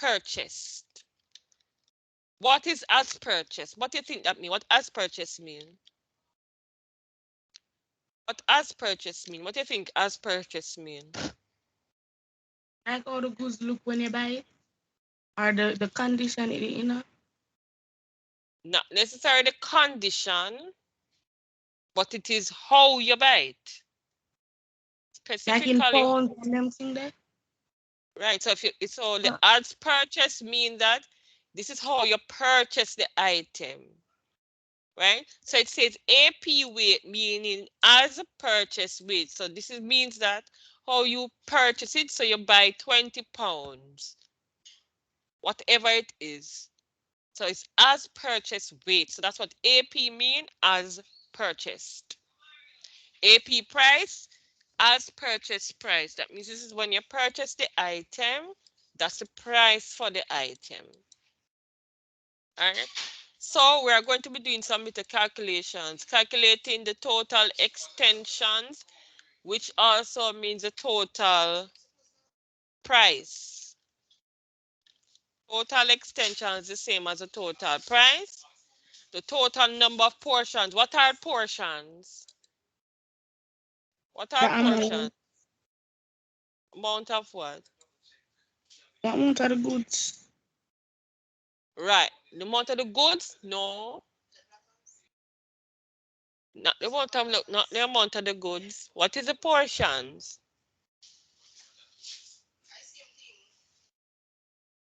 purchased. What is as purchased? What do you think that means? What as purchased mean? What as purchased mean? What do you think as purchased mean? Like how the goods look when you buy it, or the condition it in. Not necessarily the condition, but it is how you buy it. Like in Specifically, pounds and them thing there. right? So if you so the Uh, as purchased mean that this is how you purchase the item, right? So it says AP weight meaning as a purchase weight. So this is, means that how you purchase it. So you buy 20 pounds, whatever it is. So it's as purchase weight. So that's what AP mean, as purchased. AP price, as purchase price. That means this is when you purchase the item, that's the price for the item. All right. So we are going to be doing some little calculations, calculating the total extensions, which also means the total price. Total extension is the same as the total price. The total number of portions. What are portions? What the are portions? amount, Amount of what? the amount of the goods. Right. The amount of the goods? No. Not the amount of, not the amount of the goods. What is the portions?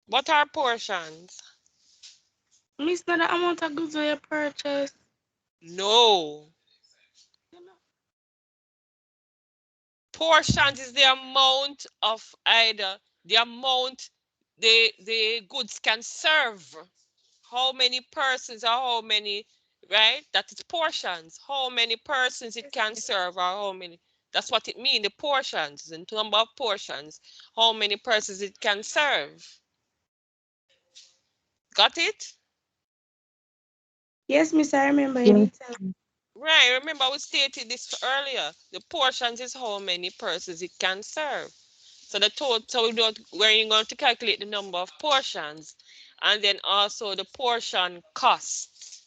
What are portions? Miss not the amount of goods you purchase. No. You know? Portions is the amount of either the amount the goods can serve. How many persons or how many, right? That is portions. How many persons it can serve or how many. That's what it means, the portions, the number of portions. How many persons it can serve. Got it? Yes, Miss, I remember Yes. anytime. Right. Remember, we stated this earlier. The portions is how many persons it can serve. So the total, so where you're going to calculate the number of portions, and then also the portion cost.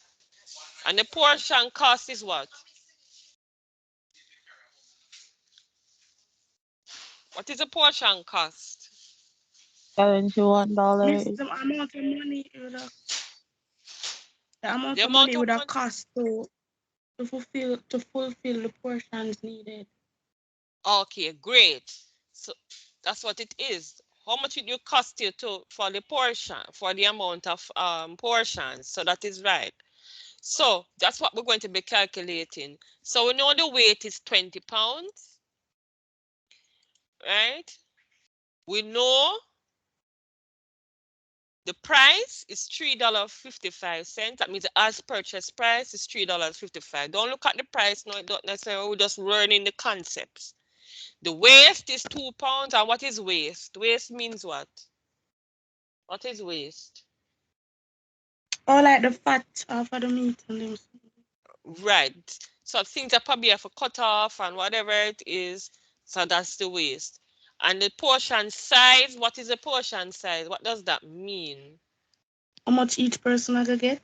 And the portion cost is what? What is the portion cost? Miss, $71. the amount of money would have, the amount The of amount money of would have money. cost to fulfill the portions needed. Okay, great. So that's what it is. How much it will cost you to for the portion, for the amount of portions? So that is right. So that's what we're going to be calculating. So we know the weight is 20 pounds, right? We know the price is $3.55. That means the as purchase price is $3.55. Don't look at the price, no, don't necessarily, we're just learning the concepts. The waste is 2 pounds. And what is waste? Waste means what? What is waste? Or like the fat off of the meat and them. Right. So things that probably have to cut off and whatever it is. So that's the waste. And the portion size, what is the portion size? What does that mean? How much each person I could get?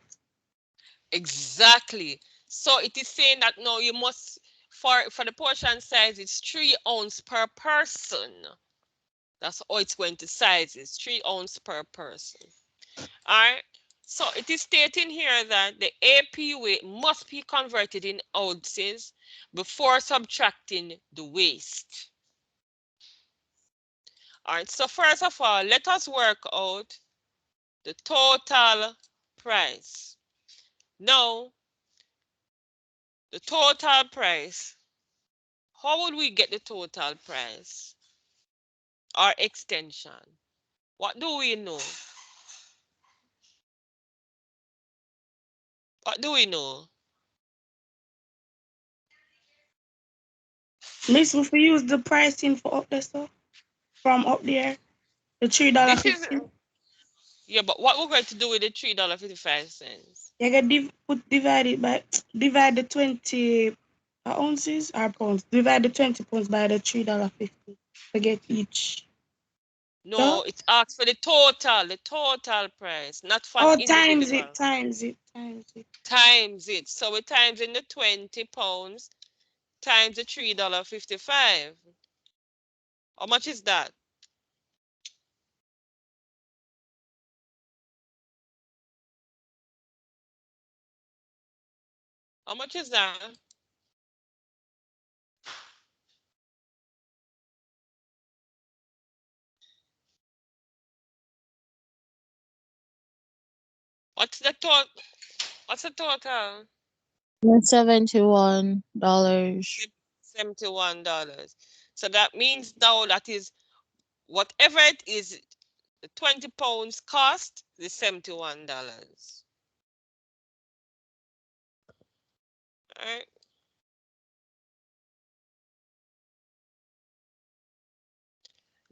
Exactly. So it is saying that no, you must, for the portion size, it's 3 ounces per person. That's how it's going to size. It's 3 ounces per person. All right. So it is stating here that the AP weight must be converted in ounces before subtracting the waste. All right. So first of all, let us work out the total price. Now, the total price. How would we get the total price? Or extension? What do we know? What do we know? Miss, if we use the pricing for up there, so from up there, the This is, $3.50. yeah, but what we're going to do with the $3.55? You get divide it by divide the 20 ounces or pounds. Divide the 20 pounds by the $3.50 to get each. No, it asks for the total price, not for an Oh, individual. times it. Times it. So we times in the 20 pounds times the $3.55. How much is that? How much is that? What's the total? What's the total? $71. $71. So that means now that is whatever it is, the 20 pounds cost is $71. All right.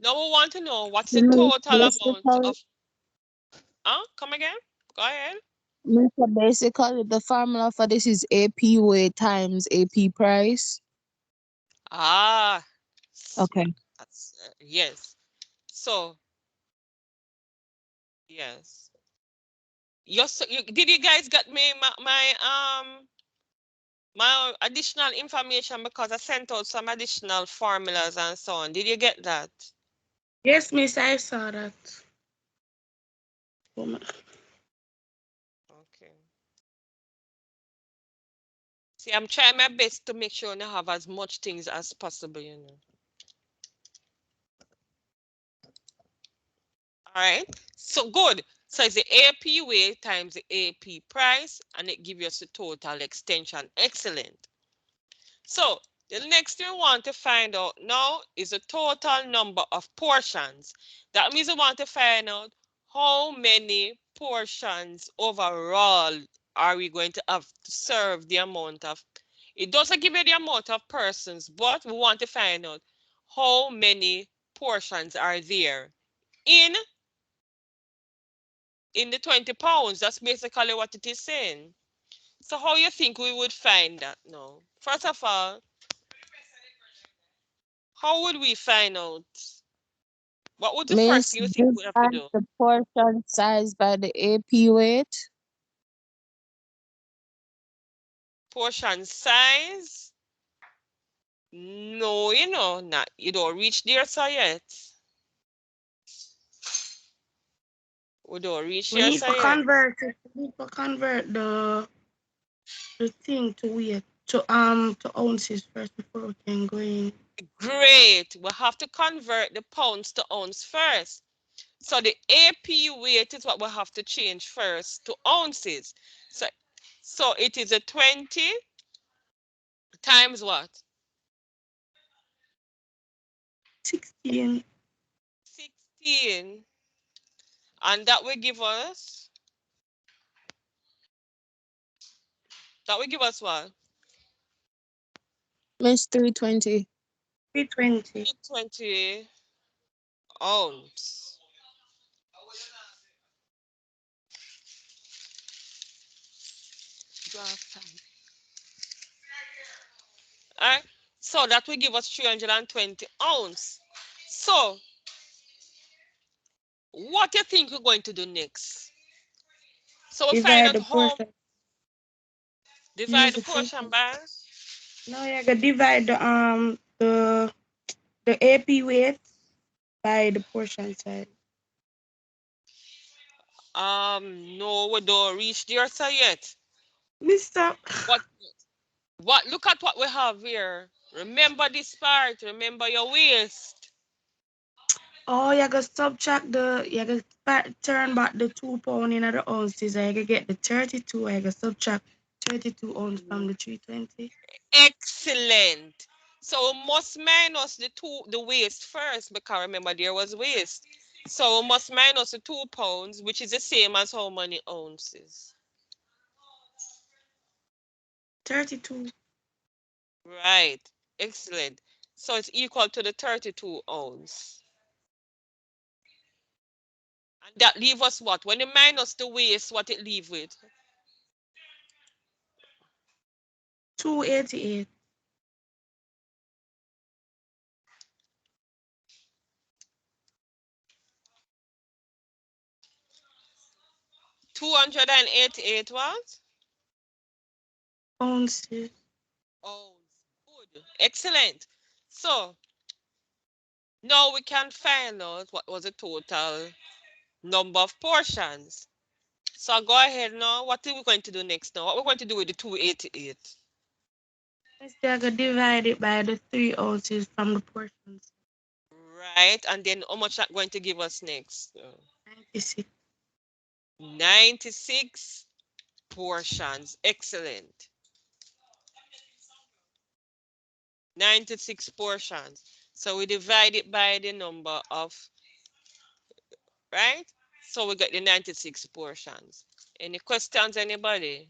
Now we want to know what's the total amount Basically, of. Come again? Go ahead. basically, the formula for this is AP weight times AP price. Ah, Okay. that's yes. So yes. Did you guys get me my additional information because I sent out some additional formulas and so on. Did you get that? Yes, miss, I saw that. Okay. See, I'm trying my best to make sure I have as much things as possible, you know. All right. So good. So it's the AP weight times the AP price, and it gives us the total extension. Excellent. So the next thing we want to find out now is the total number of portions. That means we want to find out how many portions overall are we going to have to serve the amount of. It doesn't give you the amount of persons, but we want to find out how many portions are there in the 20 pounds. That's basically what it is saying. So how you think we would find that now? First of all, how would we find out? What would the first Miss, thing you think we have to divide do? the portion size by the AP weight. Portion size? No, not you don't reach there so yet. We don't reach We there need so to yet. convert it. We need to convert the thing to weight to ounces first before we can go in. Great. We have to convert the pounds to ounce first. So the AP weight is what we have to change first to ounces. So it is a 20 times what? 16. 16. And that will give us what? Miss 320. 320. 20 ounce. All right. So that will give us 320 ounce. So what do you think we're going to do next? So we find Divide out the how portion. divide Use the the portion portion. by Now you gotta divide the AP weight by the portion size. no, we don't reach there so yet. Mister. What look at what we have here. Remember this part, remember your waist. Oh, you gotta you gotta turn back the 2 pound in the ounces. I gotta get the 32. I gotta subtract 32 ounces from the 320. Excellent. So we must minus the waist first because remember there was waist. So we must minus the 2 pounds, which is the same as how many ounces? 32. Right. Excellent. So it's equal to the 32 ounce. And that leave us what? When you minus the waist, what it leave with? 288. 288 what? Ounces. Oh, good. Excellent. So now we can find out what was the total number of portions. So go ahead now. What are we going to do next now? What we're going to do with the 288? Mister, I could divide it by the 3 ounces from the portions. Right. And then how much that going to give us next? 96. 96 portions. Excellent. 96 portions. So we divide it by the number of, right? So we get the 96 portions. Any questions, anybody?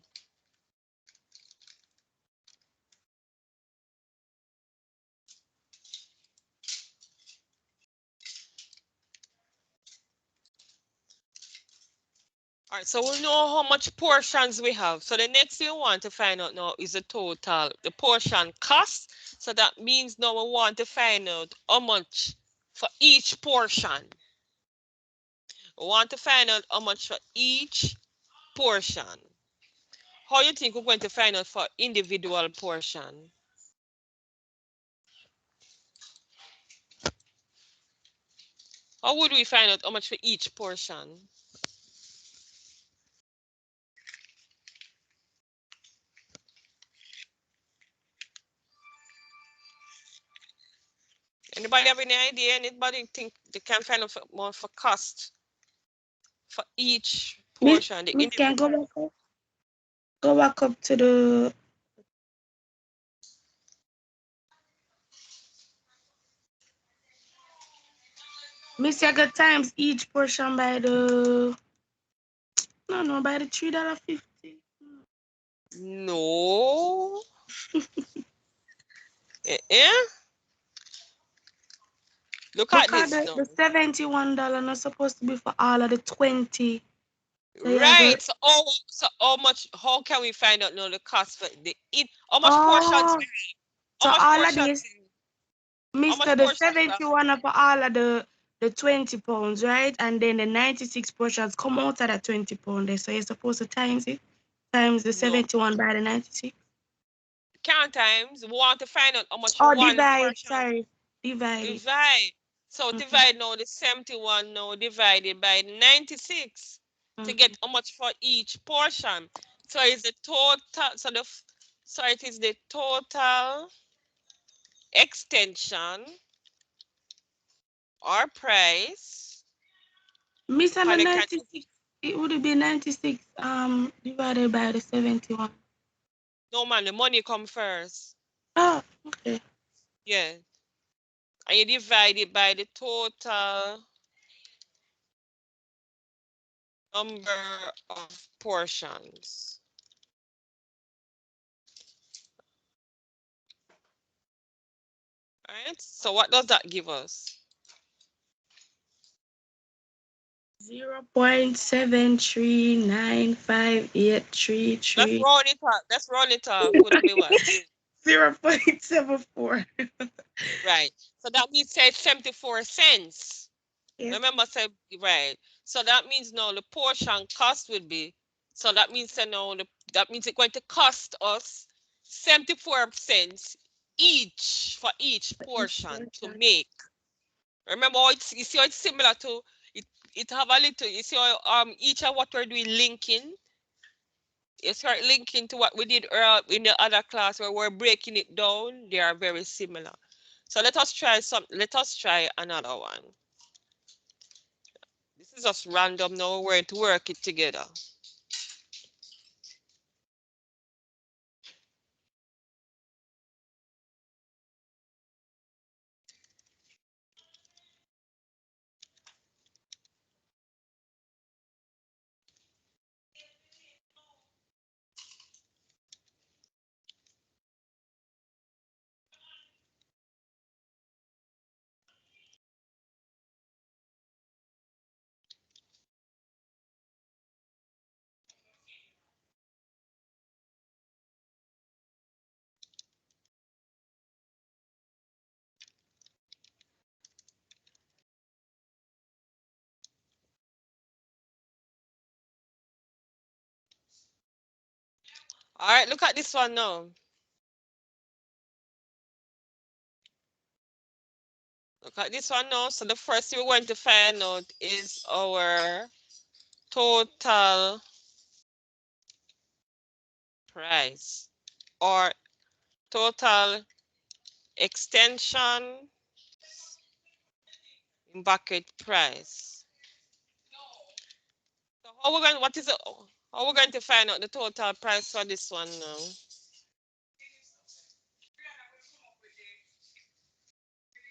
All right, so we know how much portions we have. So the next thing we want to find out now is the total, the portion cost. So that means now we want to find out how much for each portion. We want to find out how much for each portion. How you think we're going to find out for individual portion? How would we find out how much for each portion? Anybody have any idea? Anybody think they can find out more for cost for each Miss, portion? The Miss can individual. go back up. Go back up to the. Miss, I got times each portion by the. No, by the $3.50. No. Eh? Look at Because this now. the $71 not supposed to be for all of the 20. So yeah, Right. good. So how much? How can we find out now the cost for the it? How much portions? Oh, How so much all of portions? this, How Mister, much the portions? 71 are for all of the 20 pounds, right? And then the 96 portions come out of that 20 pound there. So you're supposed to times it, times the No. 71 by the 96. Count times. We want to find out how much for Oh, one divide, portion. sorry, divide it. Divide. So Mhm, divide now the 71 now divided by 96 to mhm. get how much for each portion. So is the total, so it is the total extension or price Miss, on for the the can. 96, it would be 96 divided by the 71. No man, the money come first. Oh, okay. Yeah. And you divide it by the total number of portions. Right? So what does that give us? 0.739583. Let's round it up. Let's round it up. Would it be what? 0.74. Right. So that means say 74 cents. Yes. Remember, say right. So that means now the portion cost would be. So that means now that means it's going to cost us 74 cents each for each Each portion to portion. make. Remember, how you see how it's similar to it. It have a little. You see how each of what we're doing linking. You start linking to what we did earlier in the other class where we're breaking it down. They are very similar. So let us try some. Let us try another one. This is just random now. We're going to work it together. All right, look at this one now. Look at this one now. So the first thing we're going to find out is our total price or total extension in bucket price. So how we're going, how we're going to find out the total price for this one now?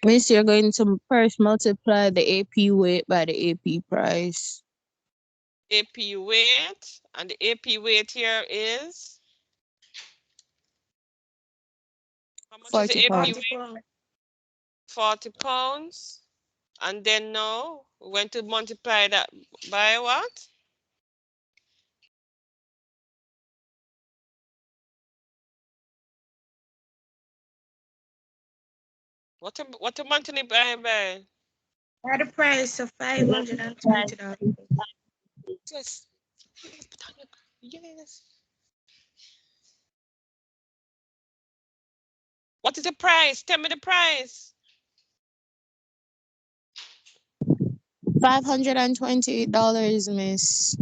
Miss, you're going to first multiply the AP weight by the AP price. AP weight, and the AP weight here is, how much is the 40 AP pounds. weight? 40 pounds. 40 pounds. And then now we're going to multiply that by what? What to multiply by? At the price of $520. Yes. Yes. What is the price? Tell me the price. $528, miss.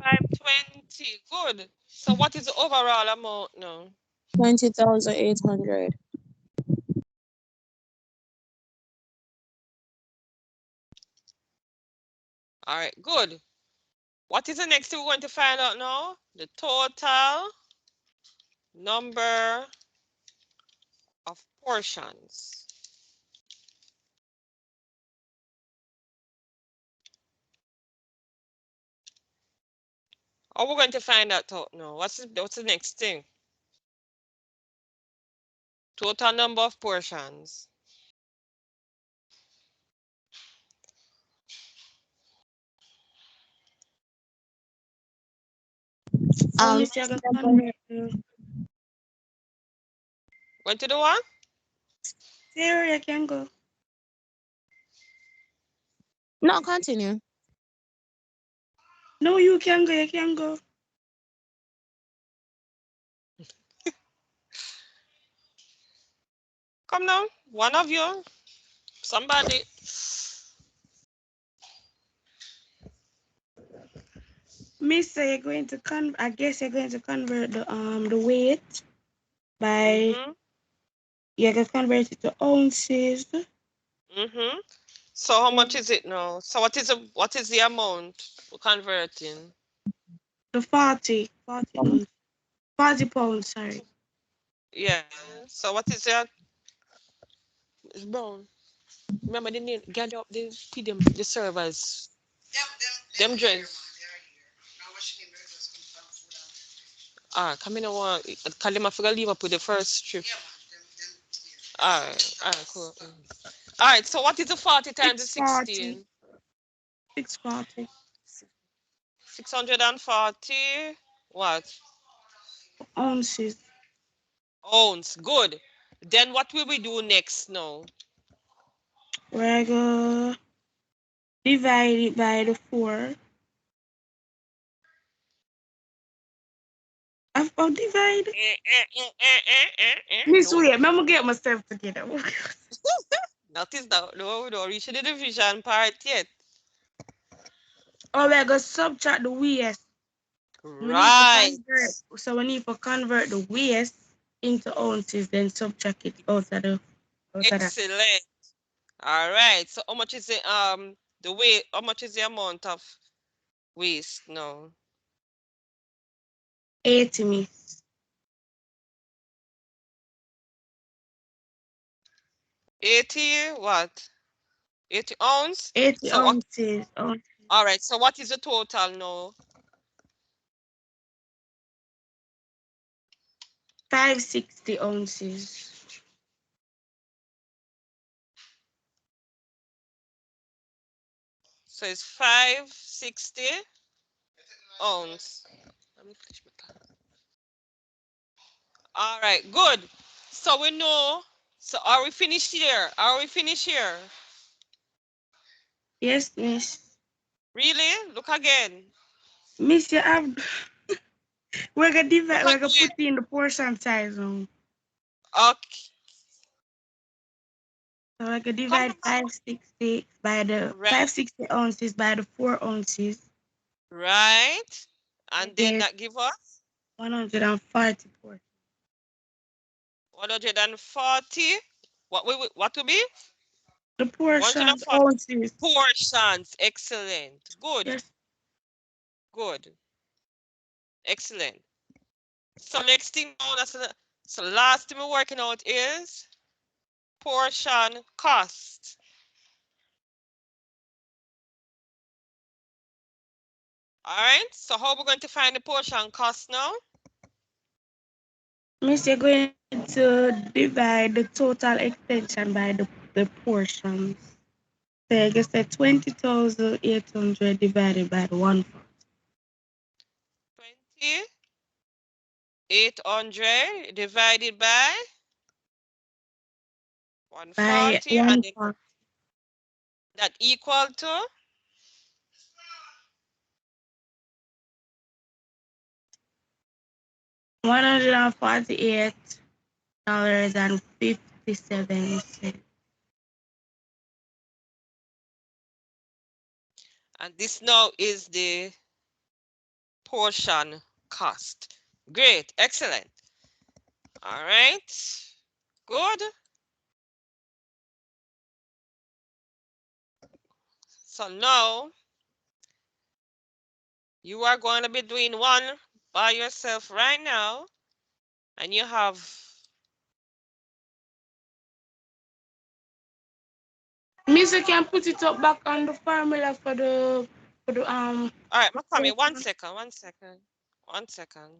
520. Good. So what is the overall amount now? 20,800. All right, good. What is the next thing we're going to find out now? The total number of portions. How we're going to find out out now? What's the next thing? Total number of portions. Oh, Um, Miss, you gotta convert. Going to do what? Sarah, you can go. no, continue. No, you can go. You can go. Come now. One of you. Somebody. Miss, so you're going to I guess you're going to convert the weight by. You're gonna convert it to ounces. So how much is it now? So what is the amount we're converting? The 40 ounce, 40 pounds. Sorry. Yeah. So what is that? It's brown. Remember the name, gather up the servers. Them join. Ah, come in one. Kalima figure leave up with the first trip. All right, cool. All right, so what is the 40 times the 640. 16? 640 640 what? ounces. Ounce. Good. Then what will we do next now? We're gonna divide it by the 4. I'll divide. Miss, Don't. wait, I'm gonna get myself together. That is the no, don't reach the division part yet. Oh, we're gonna subtract the waste. Right. So we need to convert the waste into ounces, then subtract it out of that. Excellent. All right. So how much is the weight? How much is the amount of waste now? 80, miss. 80 what? 80 ounce? 80 So what? ounces. All right. So what is the total now? 560 ounces. So it's 560 ounce. All right, good. So we know. So are we finished here? Are we finished here? Yes, miss. Really? Look again. Miss, you have We're gonna divide. What We're gonna do put in the portion size now. okay. So we're gonna Come divide on. 560 by the Right. 560 ounces by the 4 ounces. Right. I And then get that give us 140 portions. 140. What will be? The portion 140 ounces. portions. Excellent. Good. Yes. Good. Excellent. So next thing now, so last thing we're working out is portion cost. All right. So how we're going to find the portion cost now? Miss, you're going to divide the total extension by the portions. So I guess that 20,800 divided by the 20,800 divided by by 140, and then 140. that equal to 148.57. and this now is the portion cost. Great, excellent. All right, good. So now you are going to be doing one by yourself right now, and you have Miss, you can put it up back on the formula for the. all right, I'm coming. One portion. second, one second, one second.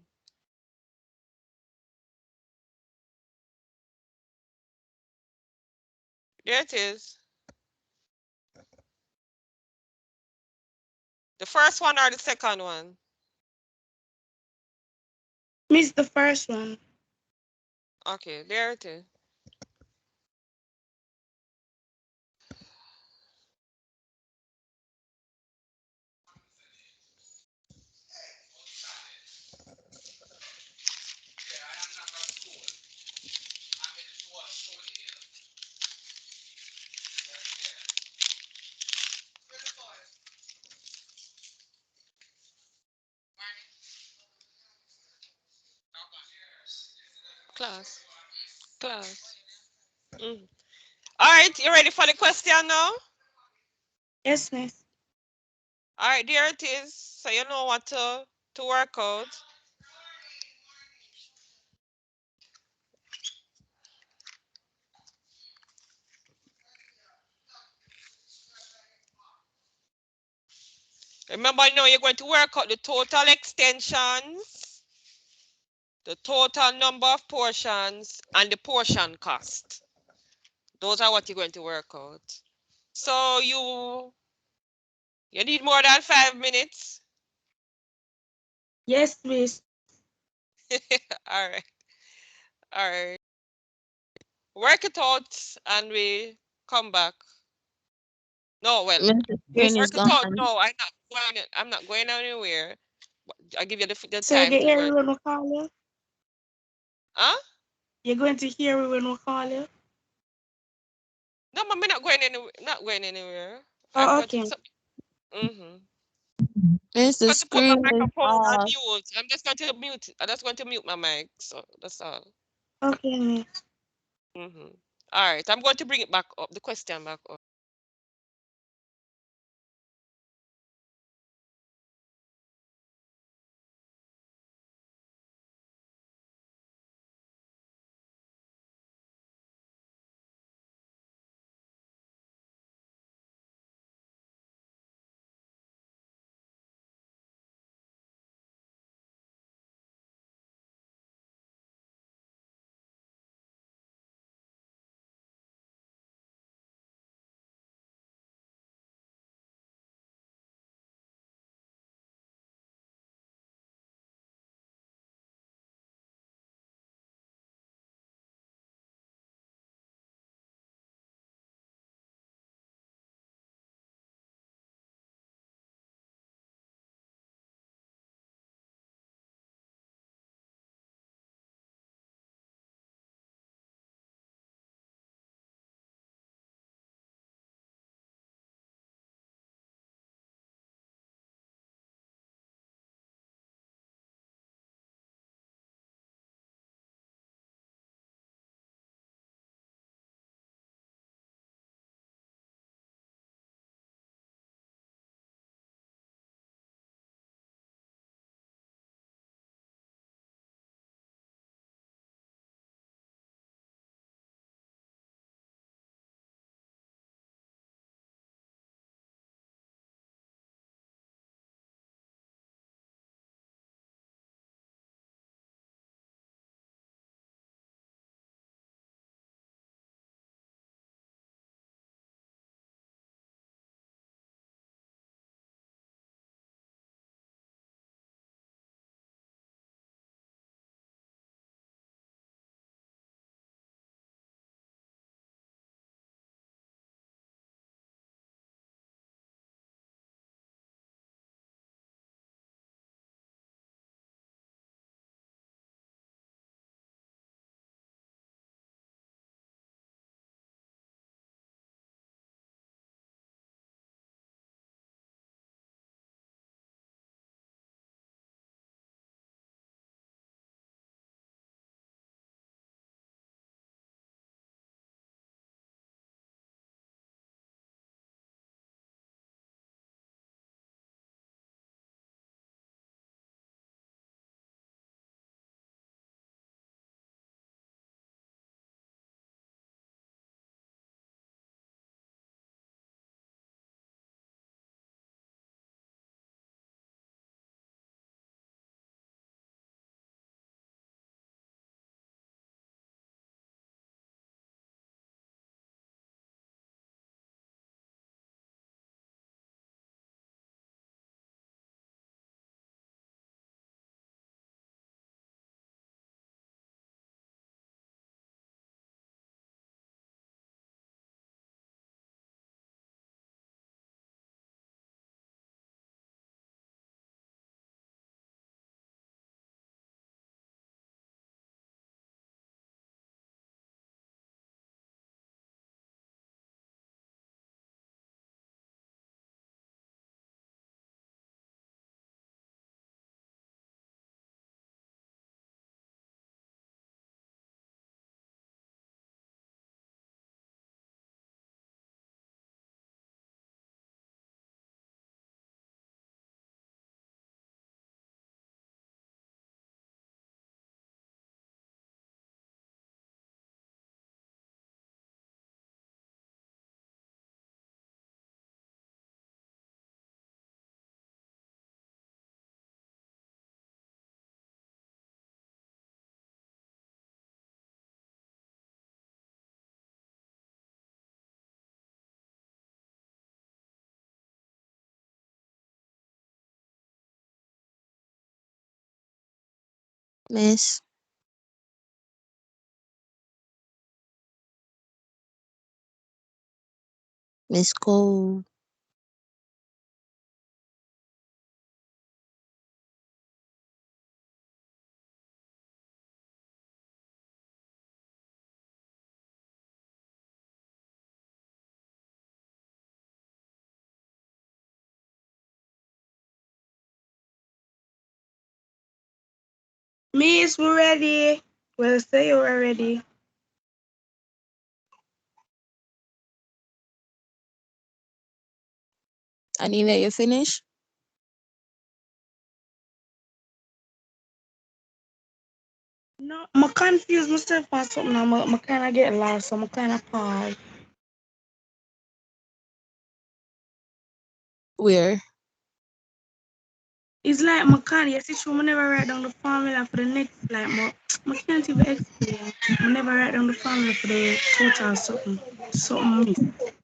There it is. The first one or the second one? Miss the first one. Okay, there it is. Class, class. Mm. All right, you ready for the question now? Yes, miss. All right, there it is. So you know what to work out. Remember now you're going to work out the total extensions, the total number of portions, and the portion cost. Those are what you're going to work out. So you need more than 5 minutes. Yes, miss. All right, all right. Work it out and we come back. No, well, Mr. Screen is work it out. gone. No, I'm not going anywhere. I'll give you the So you time get to hear work. me when we call you? Huh? You're going to hear me when we call you? No, I'm not going anywhere. Not going anywhere. I'm Oh, going to okay. put. Mm-hmm. Mr. Going to put my Screen is microphone on off. mute. I'm just going to mute. I'm just going to mute my mic. So that's all. Okay, miss. Mm-hmm. All right. I'm going to bring it back up. The question back up. Miss. Miss Cole. Miss, we're ready. Well, say you're ready. Anila, you finish? No, I'm confused myself on something. I'm kind of get lost, so I'm kind of pause. Where? It's like I can't, yes, it's true. I never write down the formula for the next, like, I can't even explain. I never write down the formula for the total something. Something miss.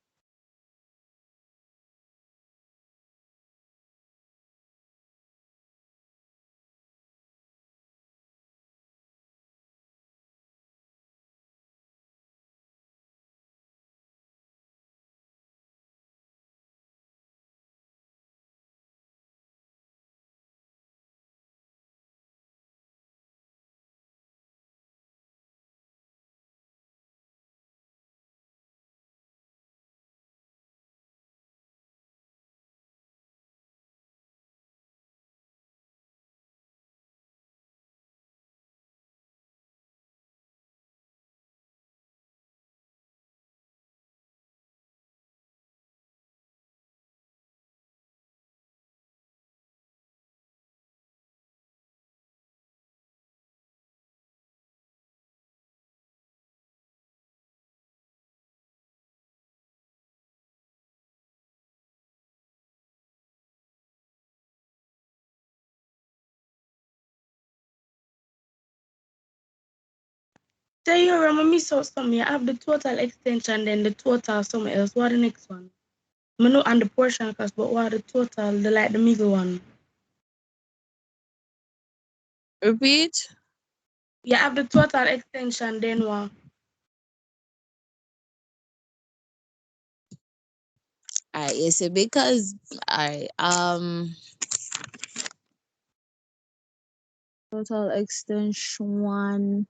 Tell you, I miss out something. I have the total extension, then the total something else. What the next one? I know and the portion cost, but what the total, the middle one? Repeat. You have the total extension, then what? Alright, you see, because total extension,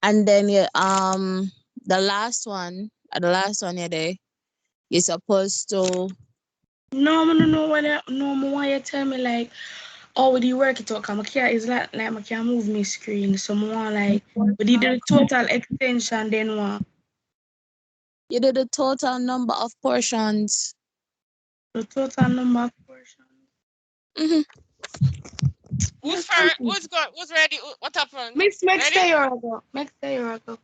and then you the last one you're there, you're supposed to. No, no, more you tell me like, oh, would you work it out? Cause my car is like my car move me screen. So more like, we did the total extension, then what? You do the total number of portions. The total number of portions. Mm-hmm. Who's Yeah, first? Who's got? Who's ready? What happened? Make Ready? stay your go. Make stay your go.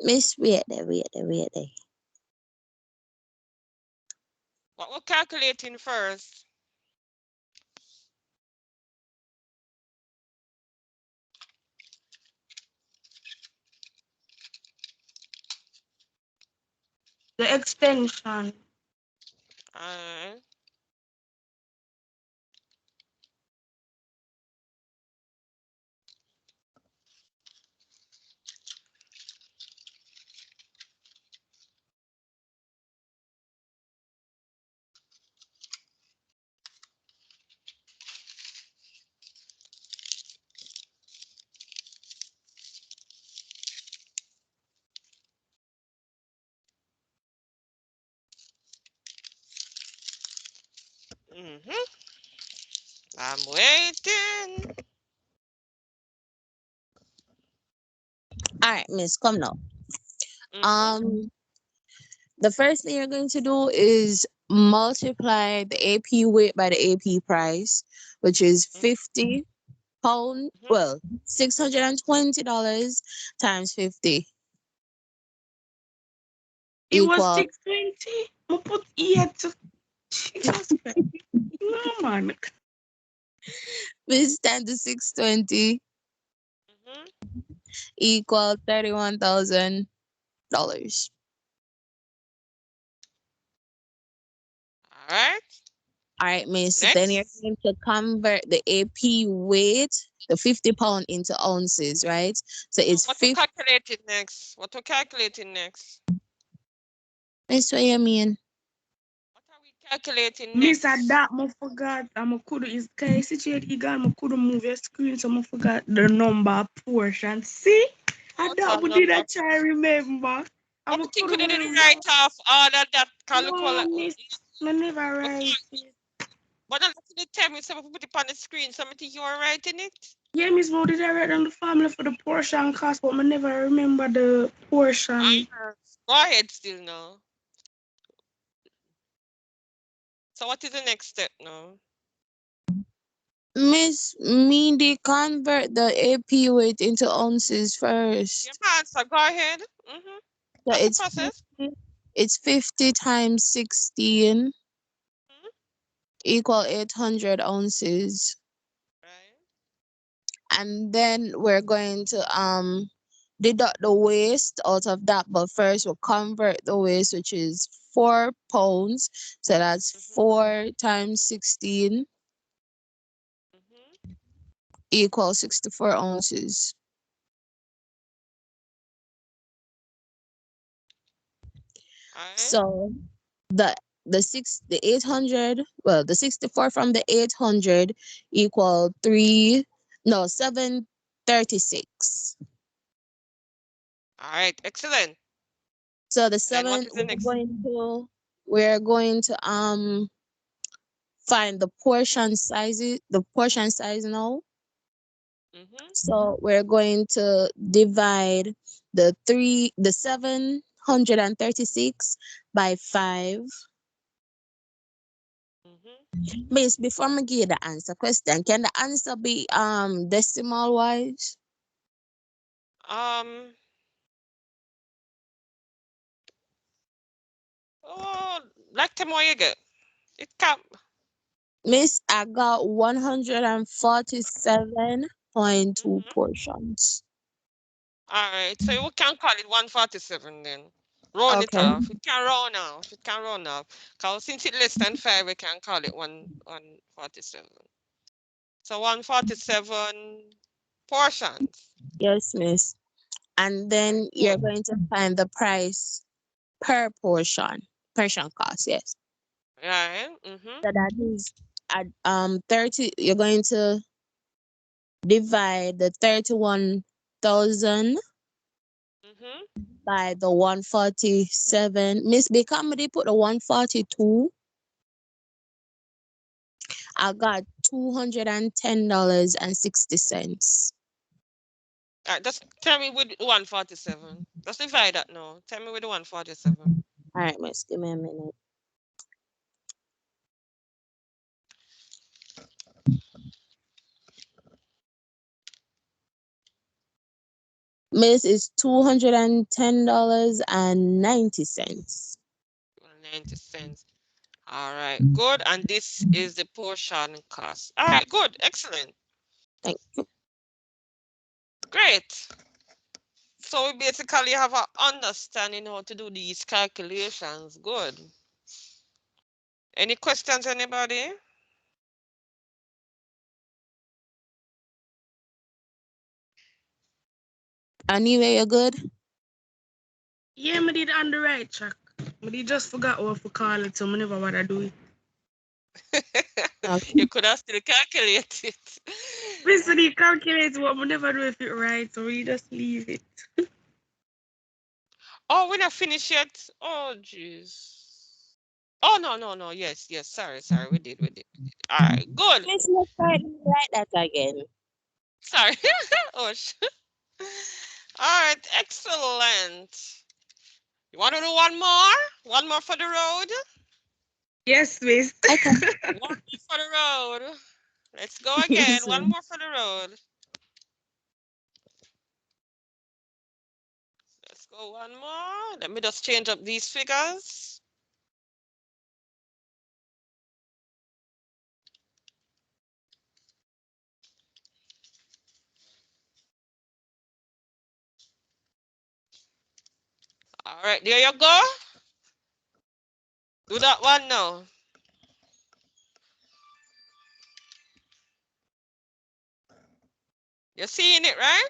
Miss, wait there. What we're calculating first? The extension. Uh, mm-hmm. I'm waiting. Alright, Miss, come now. Mm-hmm. The first thing you're going to do is multiply the AP weight by the AP price, which is £50. Mm-hmm. Well, $620 times 50 It was equal 620. I put here to Jesus Christ. No man. this times to 620 Mm-hmm. equal $31,000. All right. All right, miss. Then you're Next. going to convert the AP weight, the 50 pound, into ounces, right? So No, it's what we 50. calculating next? What we calculating next? Miss, what you mean? What are we calculating Miss next? that I forgot. I'm a could is can you situate again? I could move your screen so I forgot the number portion. See? I Total don't did number. I try remember. But I'm a I think could we didn't remember. write off all of that. Can look No, what miss. I never write it. but then you tell me so we put it on the screen, so I think you were writing it. Yeah, Miss Mo, did I write down the formula for the portion cost, but I never remember the portion. Go ahead still now. So what is the next step now? Miss, me they convert the AP weight into ounces Your first. answer, go ahead. So That's the process. it's 50 times 16 Mhm. equal 800 ounces. Right. And then we're going to deduct the waste out of that, but first we'll convert the waste, which is 4 pounds. So that's Mhm. 4 times 16 Mhm. equals 64 ounces. All right. So the the 800, well, the 64 from the 800 equal 736. All right. Excellent. So the Then what 7 is the next? we're going to find the portion size now. Mhm. So we're going to divide the 736 by 5. Mhm. Miss, before I give you the answer question, can the answer be decimal wise? Um. Oh, like the more you get, it can. Miss, I got 147.2 Mhm. portions. All right. So we can call it 147 then. Round it Okay. off. It can round off. It can round off. Cause since it's less than 5, we can call it 147. So 147 portions. Yes, miss. And All right, then you're good. going to find the price per portion cost, yes. Right. Mm-hmm. So that is at 30, you're going to divide the 31,000 Mm-hmm. by the 147. Miss, because they put the 142, I got $210.60. All right, just tell me with 147. Just divide that now. Tell me with the 147. All right, miss, give me a minute. Miss is $210.90. 90 cents. All right, good. And this is the portion cost. All right, good. Excellent. Thank you. Great. So we basically have an understanding how to do these calculations. Good. Any questions, anybody? Anyway, you're good? Yeah, me did on the right track. Me did just forgot what to call it, so me never what I do it. Okay. You could have still calculate it. Listen, you calculate what me never do if it right, so we just leave it. Oh, we're not finished yet. Oh, jeez. Oh, no, no, no. Yes, yes. Sorry. We did. All right, good. Miss, let's try to write that again. Sorry. Oh, all right, excellent. You want to do one more? One more for the road? Yes, miss. Okay. One more for the road. Let's go again. Yes, One ma'am. more for the road. Let's go one more. Let me just change up these figures. All right, there you go. Do that one now. You're seeing it, right?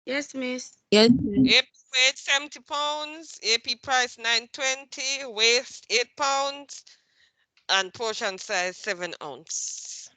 Yes, miss. Yes, miss. AP weight 70 pounds, AP price 920, waist 8 pounds, and portion size 7 ounce.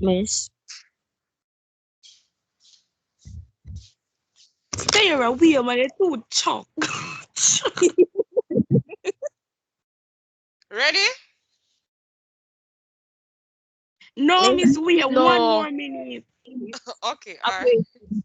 Miss. Stay away, man. You're too chalk. Ready? No, Yes. miss, wait one No. more minute. Okay, I'm all right. waiting.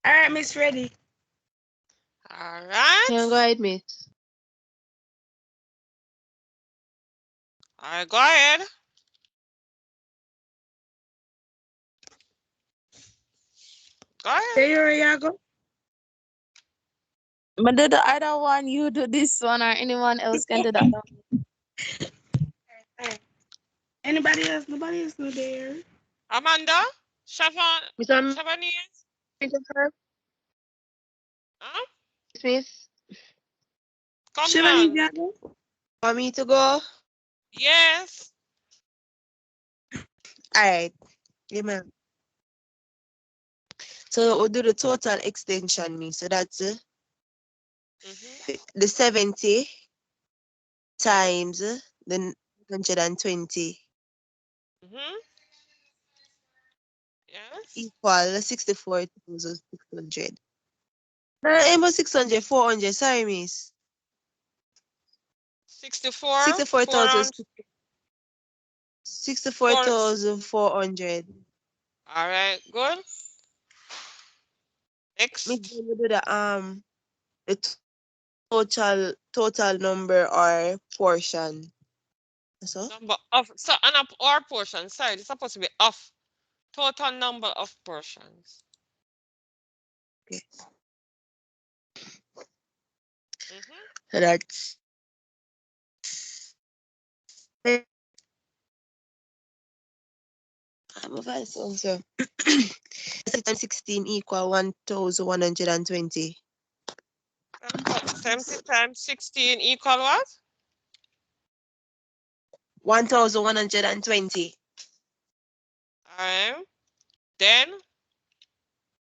All right, Miss Ready. All You right. can go ahead, Miss. All right, go ahead. Go ahead. There you go. But do the other one, you do this one, or anyone else can do that one. Anybody else? Nobody else no there. Amanda, Siobhan, Miss, I'm Shabanias, to her. huh? Miss. Come Shivani on. Diago. Want me to go? Yes. Alright. Yeah, ma'am. So we'll do the total extension me. So that's Mm-hmm. the 70 Yeah. times the 120 Mm-hmm. Yes. equal 64,600. No, about 600, 400. Sorry, miss. 64, 64,000, 400, 4. 64,400. All right, good. Miss, Next. then we do the total number or portion. So Number of, so, and up or portion. Sorry, it's supposed to be of. Total number of portions. okay. Mm-hmm. So that's I'm a vice also. 16 equal 1,120. 70 times 16 equal what? 1,120. All right. Then,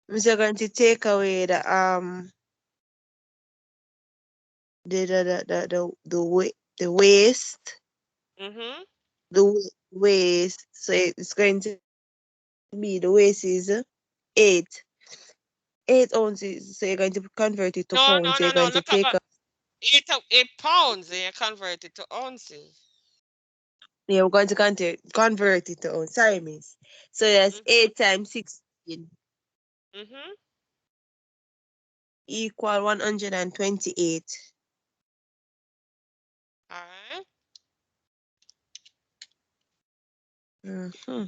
We're going to take away the waste, mm-hmm. waste. So it's going to be the waste is 8. 8 ounces. So you're going to convert it to No, pounds. no, So you're no, no, going to not take about 8 pounds, and you convert it to ounces. yeah, we're going to convert it to ounces. Sorry, miss. So that's Mm-hmm. 8 times 16 Mm-hmm. equal 128. All right. Mm-hmm.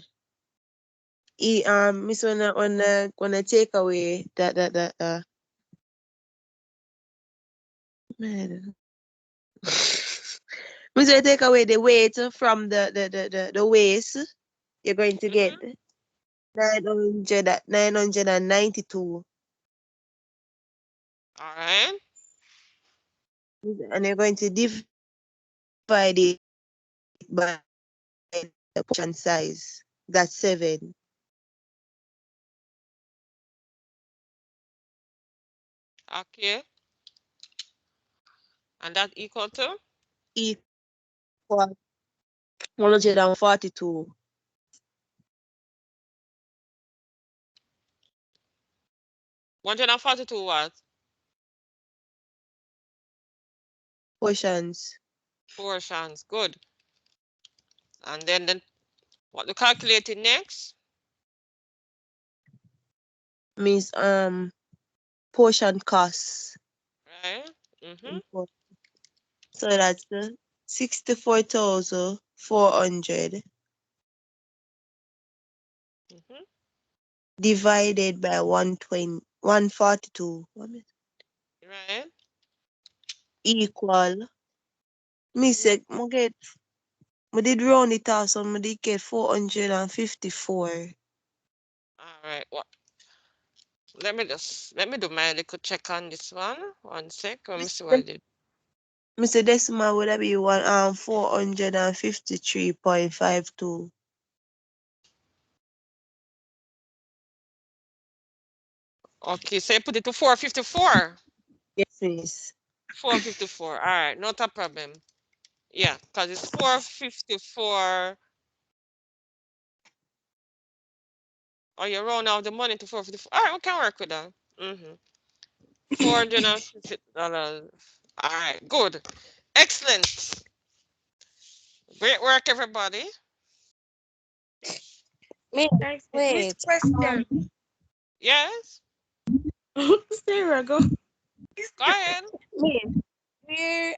Miss, when I take away that man. Miss, when I take away the weight from the waste, you're going to get Mm-hmm. 992, All right. and you're going to divide it by the portion size. That's 7 Okay. And that equal to equal 142 142 what? portions. Portions. Good. And then what to calculate it next? Means portion costs. Right. Mm-hmm. So that's 64,400 Mm-hmm. divided by 142 Right. equal. Me Mm-hmm. say, I did round it out, so I did get 454. All right. What? Let me do my little check on this one. One sec. Let me see what I did. Mr. Decimal would be 453.52. Okay, so you put it to 454. Yes, miss. 454. All right, not a problem. Yeah, because it's 454. Or you round out the money to 454. All right, we can work with that. Mm-hmm. $450. All right, good. Excellent. Great work, everybody. Wait, Nice. Miss wait. Question. Yes. Sarah, go. Go ahead. Where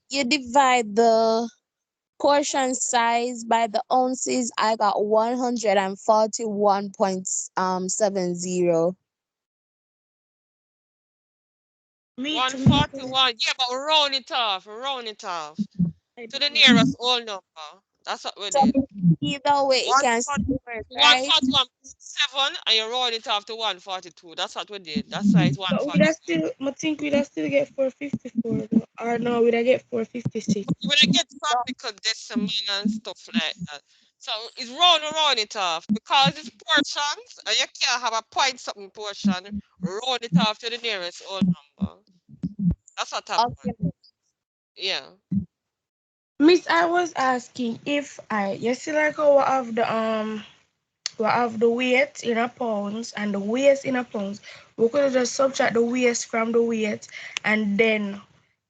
you divide the portion size by the ounces, I got 141.70. Me too. Me too. 141. Yeah, but round it off. Round it off I to did the not. nearest whole number. That's what we So did. either way, it can 140 still work, right? 141.7 and you round it off to 142. That's what we did. That's why it's But we'd have 142. still, I think we'd have still get 454 though. Or no, we'd have get 456. You wanna get practical decimal and stuff like that. So it's round it off because it's portions and you can't have a point something portion. Round it off to the nearest whole number. That's what happened. Okay. Yeah. Miss, I was asking if you see like how we have the weight in a pounds and the waist in a pounds. We could just subtract the waist from the weight and then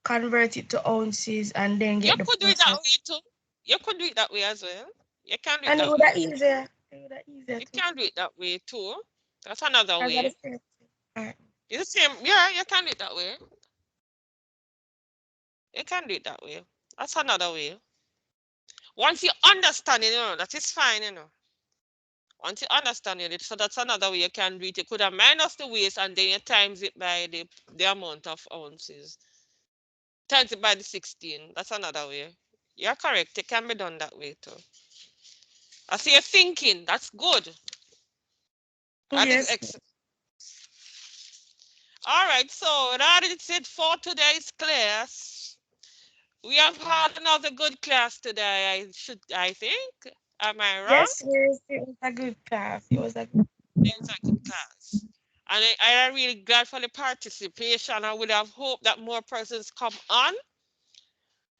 convert it to ounces and then You get the could do it that portion. way too. You could do it that way as well. You can do it And it that would way. have easier. It would have easier You too. can do it that way too. That's another I got the way. same thing. Alright. It's the same. Yeah, you can do it that way. You can do it that way. That's another way. Once you understand it, that is fine, Once you understand it, so that's another way you can do it. You could have minus the waste and then you times it by the amount of ounces. Times it by the 16. That's another way. You're correct. It can be done that way too. I see you're thinking. That's good. That is Yes. excellent. All right, so that is it for today's class. We have had another good class today. I think. Am I wrong? Yes, yes. It was a good class. It was a good It's a good class. And I am really glad for the participation. I would have hoped that more persons come on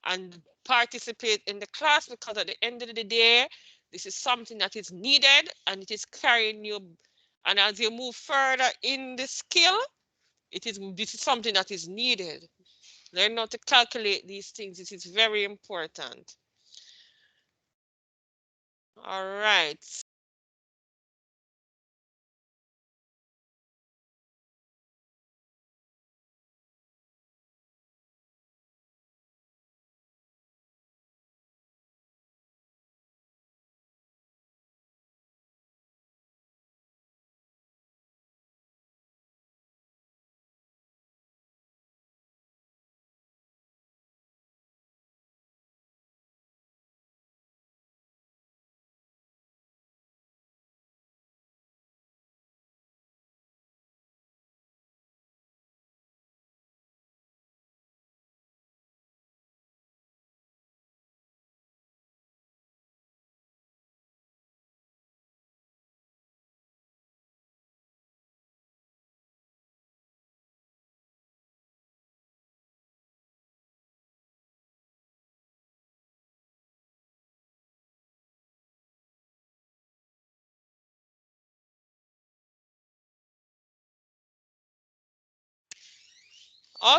and participate in the class because at the end of the day, this is something that is needed and it is carrying you. And as you move further in the skill, this is something that is needed. Learn how to calculate these things. This is very important. All right.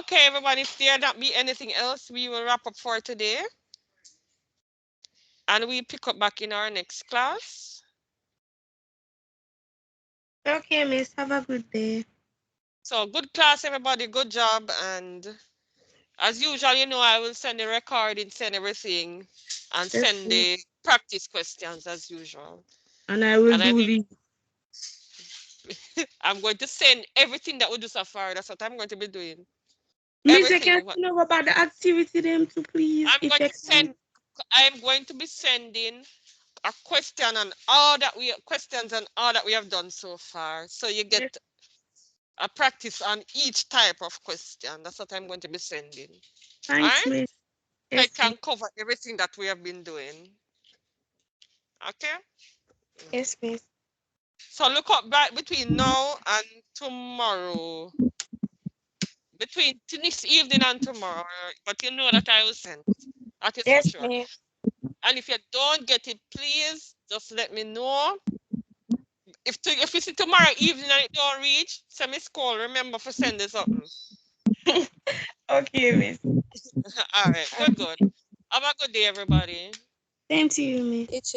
Okay, everybody, if there not be anything else, we will wrap up for today. And we pick up back in our next class. Okay, Miss. Have a good day. So good class, everybody. Good job. And as usual, I will send the recording, send everything, and Yes, send miss. the practice questions as usual. And I will And do the I'm going to send everything that we do so far. That's what I'm going to be doing. Miss, I Everything. can know about the activity them too, please, I'm if going you to can. send. I'm going to be sending a question on all that we questions and all that we have done so far. So you Yes, get a practice on each type of question. That's what I'm going to be sending. All thanks, right? Miss. So it Yes, Miss. can cover everything that we have been doing. Okay? Yes, Miss. So look up back between now and tomorrow. Between this evening and tomorrow. But you know that I will send it. That is for Yes, sure. Miss. And if you don't get it, please just let me know. If you see tomorrow evening and it don't reach, send me a call. Remember for sending something. Okay, Miss. All right, good. Have a good day, everybody. Same to you, Miss. It's